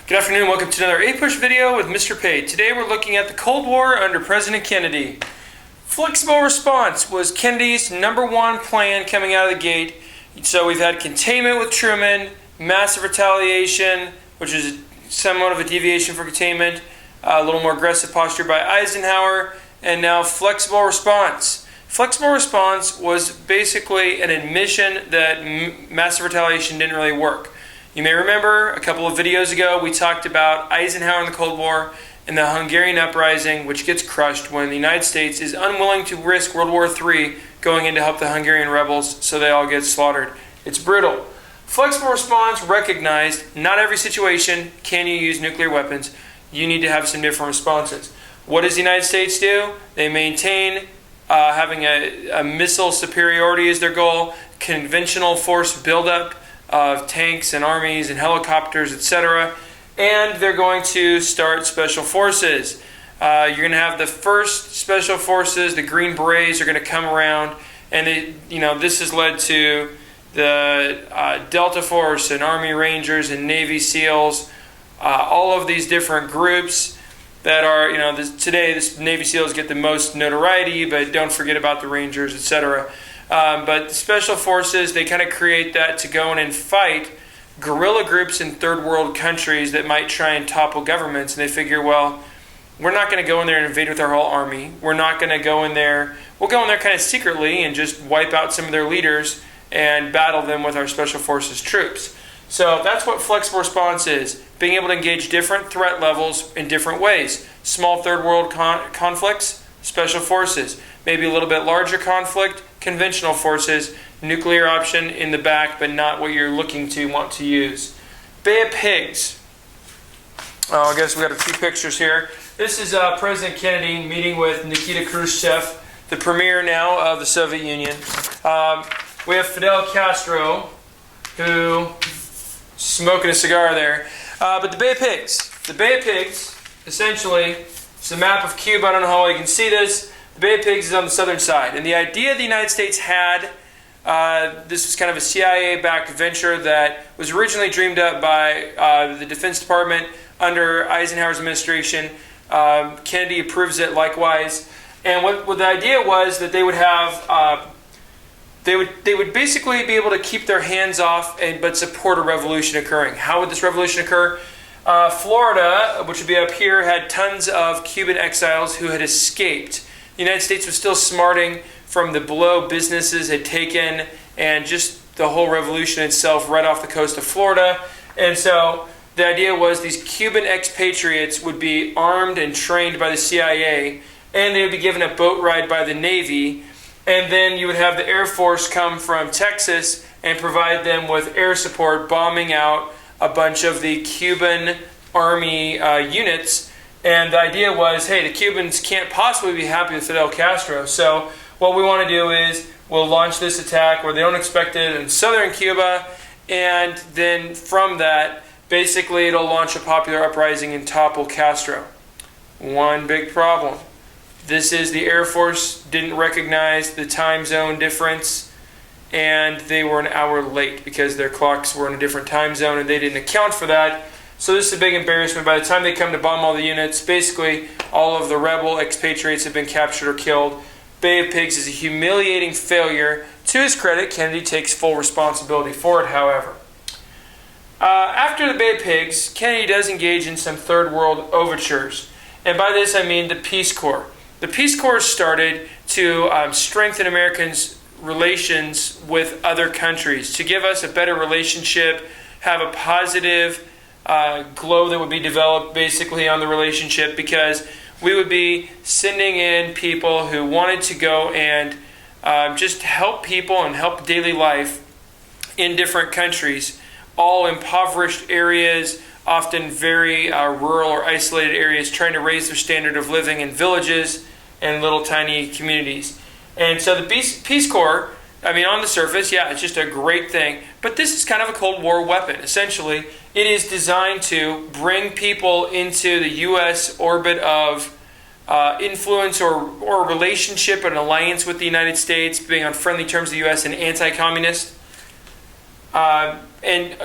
Good afternoon, welcome to another A-Push video with Mr. Pate. Today we're looking at the Cold War under President Kennedy. Flexible response was Kennedy's #1 plan coming out of the gate. So we've had containment with Truman, massive retaliation, which is somewhat of a deviation for containment, a little more aggressive posture by Eisenhower, and now flexible response. Flexible response was basically an admission that massive retaliation didn't really work. You may remember a couple of videos ago we talked about Eisenhower in the Cold War and the Hungarian uprising, which gets crushed when the United States is unwilling to risk World War III going in to help the Hungarian rebels, so they all get slaughtered. It's brutal. Flexible response recognized not every situation can you use nuclear weapons. You need to have some different responses. What does the United States do? They maintain having a missile superiority as their goal, conventional force buildup of tanks and armies and helicopters, etc. And they're going to start special forces. You're going to have the first special forces, the Green Berets, are going to come around, and this has led to the Delta Force and Army Rangers and Navy SEALs, all of these different groups that are, today the Navy SEALs get the most notoriety, but don't forget about the Rangers, etc. But special forces, they kind of create that to go in and fight guerrilla groups in third world countries that might try and topple governments. And they figure, well, we're not going to go in there and invade with our whole army. We're not going to go in there. We'll go in there kind of secretly and just wipe out some of their leaders and battle them with our special forces troops. So that's what flexible response is. Being able to engage different threat levels in different ways. Small third world conflicts, special forces. Maybe a little bit larger conflict, conventional forces, nuclear option in the back, but not what you're looking to want to use. Bay of Pigs. Oh, I guess we got a few pictures here. This is President Kennedy meeting with Nikita Khrushchev, the premier now of the Soviet Union. We have Fidel Castro, who smoking a cigar there. But the Bay of Pigs. The Bay of Pigs, essentially, it's a map of Cuba. I don't know how well you can see this. The Bay of Pigs is on the southern side. And the idea the United States had, this was kind of a CIA-backed venture that was originally dreamed up by the Defense Department under Eisenhower's administration. Kennedy approves it likewise. And what the idea was that they would have, they would basically be able to keep their hands off but support a revolution occurring. How would this revolution occur? Florida, which would be up here, had tons of Cuban exiles who had escaped. The United States was still smarting from the blow businesses had taken and just the whole revolution itself right off the coast of Florida. And so the idea was these Cuban expatriates would be armed and trained by the CIA, and they would be given a boat ride by the Navy. And then you would have the Air Force come from Texas and provide them with air support, bombing out a bunch of the Cuban Army units. And the idea was, hey, the Cubans can't possibly be happy with Fidel Castro. So what we want to do is we'll launch this attack where they don't expect it in southern Cuba. And then from that, basically it'll launch a popular uprising and topple Castro. One big problem. This is the Air Force didn't recognize the time zone difference, and they were an hour late because their clocks were in a different time zone and they didn't account for that. So this is a big embarrassment. By the time they come to bomb all the units, basically all of the rebel expatriates have been captured or killed. Bay of Pigs is a humiliating failure. To his credit, Kennedy takes full responsibility for it, however. After the Bay of Pigs, Kennedy does engage in some third world overtures. And by this I mean the Peace Corps. The Peace Corps started to strengthen Americans' relations with other countries, to give us a better relationship, have a positive glow that would be developed basically on the relationship, because we would be sending in people who wanted to go and just help people and help daily life in different countries, all impoverished areas, often very rural or isolated areas, trying to raise their standard of living in villages and little tiny communities. And so the Peace Corps, on the surface, yeah, it's just a great thing. But this is kind of a Cold War weapon. Essentially, it is designed to bring people into the U.S. orbit of influence or relationship, an alliance with the United States, being on friendly terms with the U.S. and anti-communist. And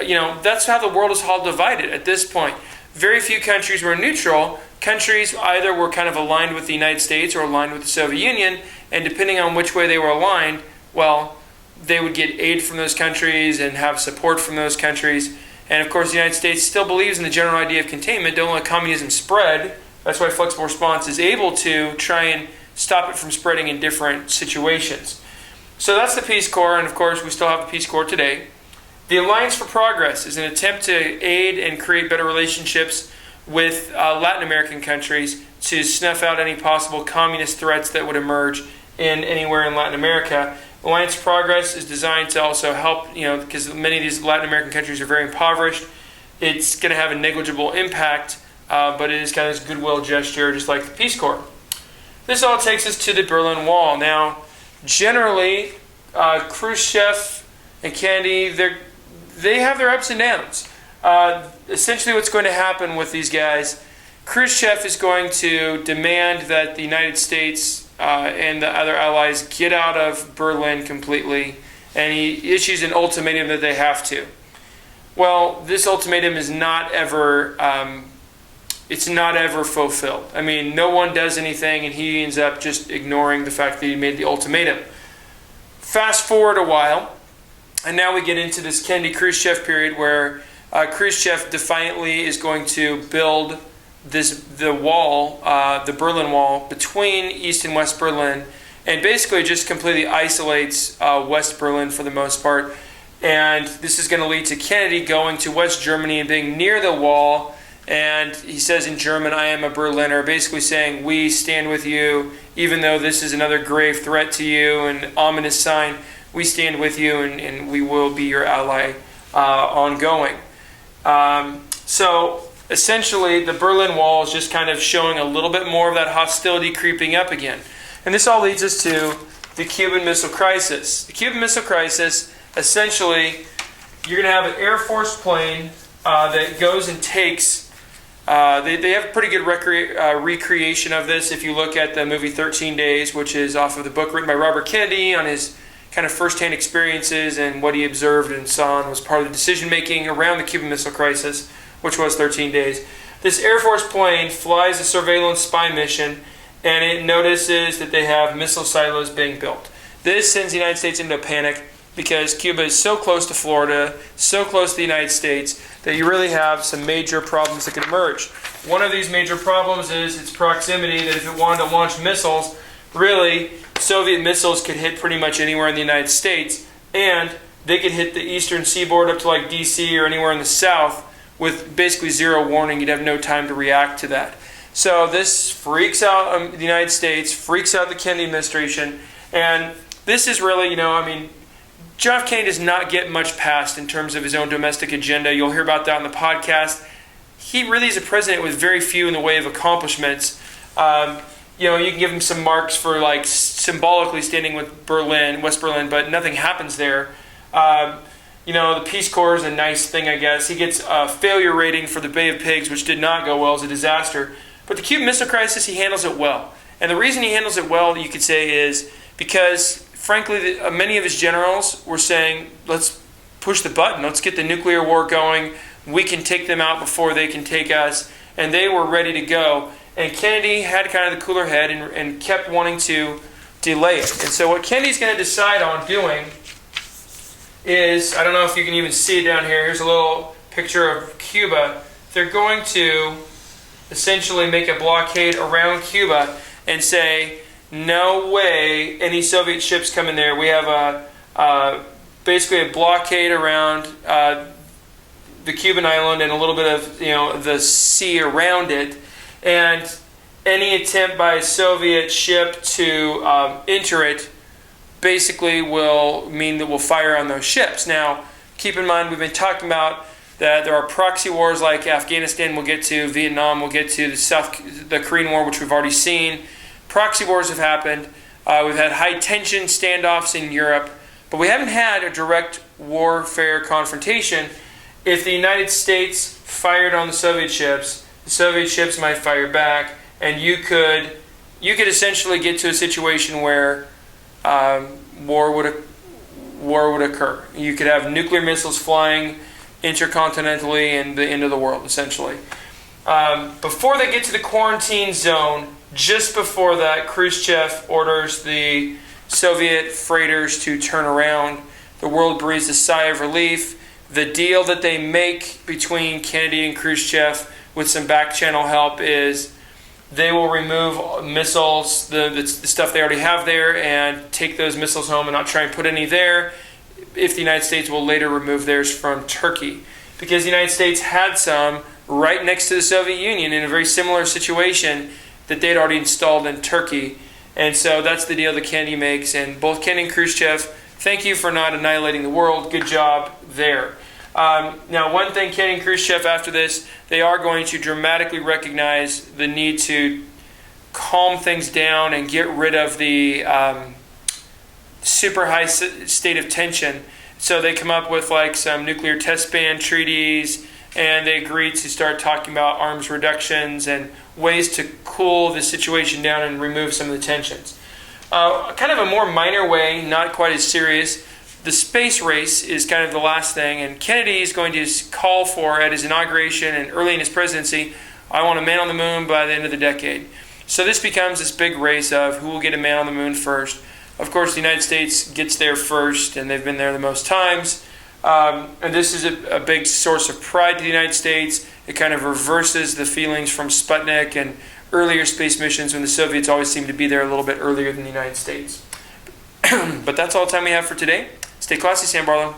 that's how the world is all divided at this point. very few countries were neutral. Countries either were kind of aligned with the United States or aligned with the Soviet Union, and depending on which way they were aligned, well, they would get aid from those countries and have support from those countries. And of course, the United States still believes in the general idea of containment. Don't let communism spread. That's why flexible response is able to try and stop it from spreading in different situations. So that's the Peace Corps, and of course, we still have the Peace Corps today. The Alliance for Progress is an attempt to aid and create better relationships with Latin American countries to snuff out any possible communist threats that would emerge in anywhere in Latin America. Alliance for Progress is designed to also help, because many of these Latin American countries are very impoverished. It's going to have a negligible impact, but it is kind of this goodwill gesture, just like the Peace Corps. This all takes us to the Berlin Wall. Now, generally, Khrushchev and Kennedy, they have their ups and downs. Essentially what's going to happen with these guys, Khrushchev is going to demand that the United States and the other allies get out of Berlin completely, and he issues an ultimatum that they have to. Well, this ultimatum is not ever fulfilled. I mean, no one does anything, and he ends up just ignoring the fact that he made the ultimatum. Fast forward a while, and now we get into this Kennedy-Khrushchev period where Khrushchev defiantly is going to build the wall, the Berlin Wall, between East and West Berlin, and basically just completely isolates West Berlin for the most part. And this is going to lead to Kennedy going to West Germany and being near the wall. And he says in German, "I am a Berliner," basically saying, "We stand with you, even though this is another grave threat to you, an ominous sign. We stand with you, and we will be your ally ongoing." So essentially, the Berlin Wall is just kind of showing a little bit more of that hostility creeping up again. And this all leads us to the Cuban Missile Crisis. The Cuban Missile Crisis, essentially, you're going to have an Air Force plane that goes and takes... They have a pretty good recreation of this if you look at the movie 13 Days, which is off of the book written by Robert Kennedy on his kind of first-hand experiences and what he observed and saw and was part of the decision-making around the Cuban Missile Crisis, which was 13 Days. This Air Force plane flies a surveillance spy mission, and it notices that they have missile silos being built. This sends the United States into a panic because Cuba is so close to Florida, so close to the United States, that you really have some major problems that could emerge. One of these major problems is its proximity, that if it wanted to launch missiles, really, Soviet missiles could hit pretty much anywhere in the United States, and they could hit the eastern seaboard up to like DC or anywhere in the south with basically zero warning. You'd have no time to react to that. So this freaks out the United States, freaks out the Kennedy administration, and this is really, John F. Kennedy does not get much passed in terms of his own domestic agenda. You'll hear about that on the podcast. He really is a president with very few in the way of accomplishments. You can give him some marks for like symbolically standing with West Berlin, but nothing happens there. The Peace Corps is a nice thing, I guess. He gets a failure rating for the Bay of Pigs, which did not go well. It was a disaster. But the Cuban Missile Crisis, he handles it well. And the reason he handles it well, you could say, is because frankly, many of his generals were saying, let's push the button. Let's get the nuclear war going. We can take them out before they can take us. And they were ready to go. And Kennedy had kind of the cooler head and kept wanting to delay it. And so what Kennedy's going to decide on doing is, I don't know if you can even see it down here. Here's a little picture of Cuba. They're going to essentially make a blockade around Cuba and say, no way any Soviet ships come in there. We have basically a blockade around the Cuban island and a little bit of the sea around it, and any attempt by a Soviet ship to enter it basically will mean that we'll fire on those ships. Now, keep in mind, we've been talking about that there are proxy wars like Afghanistan we'll get to, Vietnam we'll get to, the Korean War, which we've already seen. Proxy wars have happened. We've had high-tension standoffs in Europe, but we haven't had a direct warfare confrontation. If the United States fired on the Soviet ships might fire back, and you could essentially get to a situation where war would occur. You could have nuclear missiles flying intercontinentally and the end of the world, essentially. Before they get to the quarantine zone, just before that, Khrushchev orders the Soviet freighters to turn around. The world breathes a sigh of relief. The deal that they make between Kennedy and Khrushchev with some back channel help is they will remove missiles, the stuff they already have there, and take those missiles home and not try and put any there, if the United States will later remove theirs from Turkey. Because the United States had some right next to the Soviet Union in a very similar situation that they'd already installed in Turkey. And so that's the deal that Kennedy makes. And both Kennedy and Khrushchev, thank you for not annihilating the world. Good job there. Now, one thing, Kennedy and Khrushchev, after this, they are going to dramatically recognize the need to calm things down and get rid of the super high state of tension. So they come up with like some nuclear test ban treaties, and they agreed to start talking about arms reductions and ways to cool the situation down and remove some of the tensions. Kind of a more minor way, not quite as serious, the space race is kind of the last thing, and Kennedy is going to call for, at his inauguration and early in his presidency, I want a man on the moon by the end of the decade. So this becomes this big race of who will get a man on the moon first. Of course, the United States gets there first, and they've been there the most times. And this is a big source of pride to the United States. It kind of reverses the feelings from Sputnik and earlier space missions when the Soviets always seemed to be there a little bit earlier than the United States. But that's all the time we have for today. Stay classy, Sam Barlow.